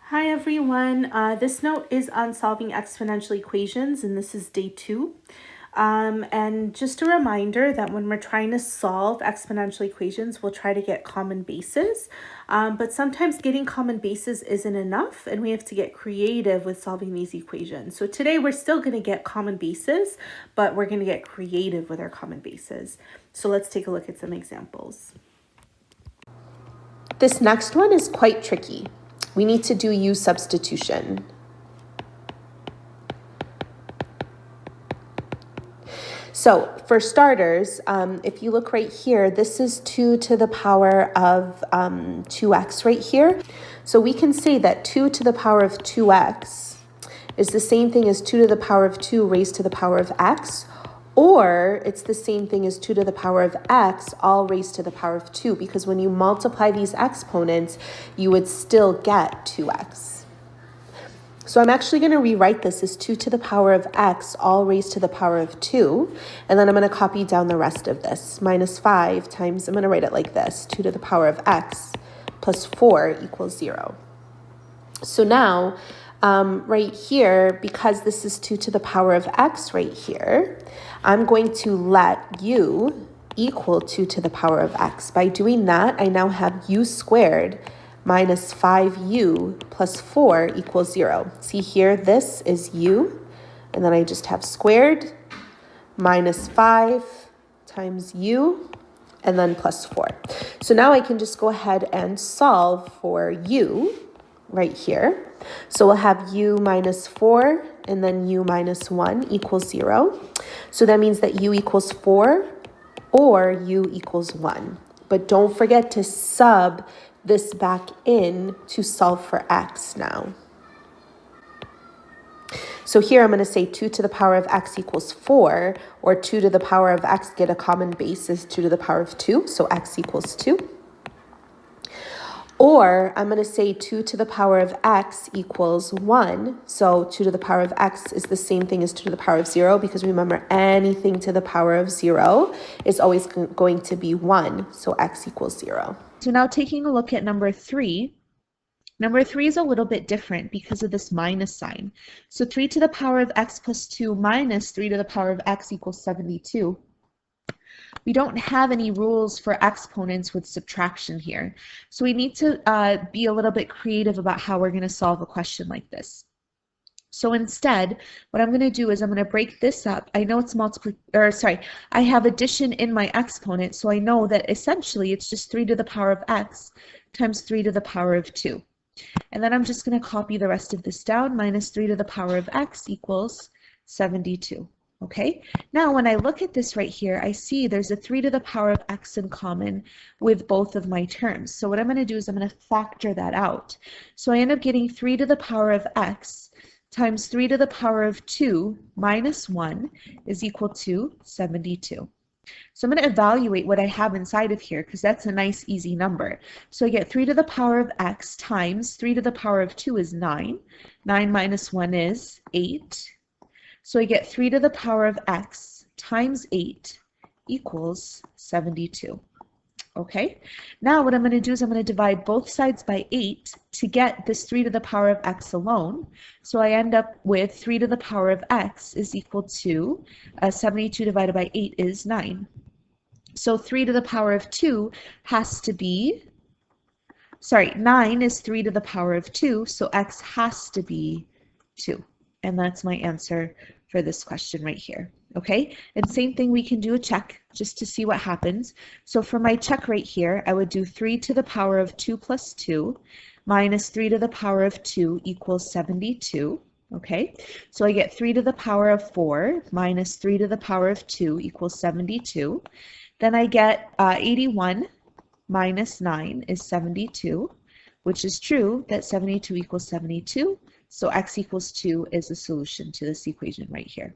Hi everyone, this note is on solving exponential equations and this is day 2. And just a reminder that when we're trying to solve exponential equations, we'll try to get common bases. But sometimes getting common bases isn't enough and we have to get creative with solving these equations. So today we're still going to get common bases, but we're going to get creative with our common bases. So let's take a look at some examples. This next one is quite tricky. We need to do U substitution. So for starters, if you look right here, this is 2 to the power of 2x right here. So we can say that 2 to the power of 2x is the same thing as 2 to the power of 2 raised to the power of x, or it's the same thing as 2 to the power of x all raised to the power of 2, because when you multiply these exponents, you would still get 2x. So I'm actually going to rewrite this as 2 to the power of x all raised to the power of 2, and then I'm going to copy down the rest of this. Minus 5 times, I'm going to write it like this, 2 to the power of x plus 4 equals 0. So now, right here, because this is 2 to the power of x right here, I'm going to let u equal 2 to the power of x. By doing that, I now have u squared minus 5u plus 4 equals 0. See here, this is u, and then I just have squared minus 5 times u, and then plus 4. So now I can just go ahead and solve for u right here. So we'll have u minus 4 and then u minus 1 equals 0. So that means that u equals 4 or u equals 1. But don't forget to sub this back in to solve for x now. So here I'm going to say 2 to the power of x equals 4, or 2 to the power of x, get a common base, is 2 to the power of 2, so x equals 2. Or I'm going to say 2 to the power of x equals 1. So 2 to the power of x is the same thing as 2 to the power of 0, because remember, anything to the power of 0 is always going to be 1. So x equals 0. So now taking a look at number 3. Number 3 is a little bit different because of this minus sign. So 3 to the power of x plus 2 minus 3 to the power of x equals 72. We don't have any rules for exponents with subtraction here. So we need to be a little bit creative about how we're going to solve a question like this. So instead, what I'm going to do is I'm going to break this up. I know it's I have addition in my exponent, so I know that essentially it's just 3 to the power of x times 3 to the power of 2. And then I'm just going to copy the rest of this down. Minus 3 to the power of x equals 72. Okay, now when I look at this right here, I see there's a 3 to the power of x in common with both of my terms. So what I'm going to do is I'm going to factor that out. So I end up getting 3 to the power of x times 3 to the power of 2 minus 1 is equal to 72. So I'm going to evaluate what I have inside of here, because that's a nice easy number. So I get 3 to the power of x times 3 to the power of 2 is 9. 9 minus 1 is 8. So I get 3 to the power of x times 8 equals 72. Okay, now what I'm going to do is I'm going to divide both sides by 8 to get this 3 to the power of x alone. So I end up with 3 to the power of x is equal to 72 divided by 8 is 9. So 3 to the power of 2 has to be, 9 is 3 to the power of 2, so x has to be 2. And that's my answer for this question right here. Okay, and same thing, we can do a check just to see what happens. So for my check right here, I would do 3 to the power of 2 plus 2 minus 3 to the power of 2 equals 72. Okay, so I get 3 to the power of 4 minus 3 to the power of 2 equals 72. Then I get 81 minus 9 is 72, which is true that 72 equals 72. So x equals 2 is the solution to this equation right here.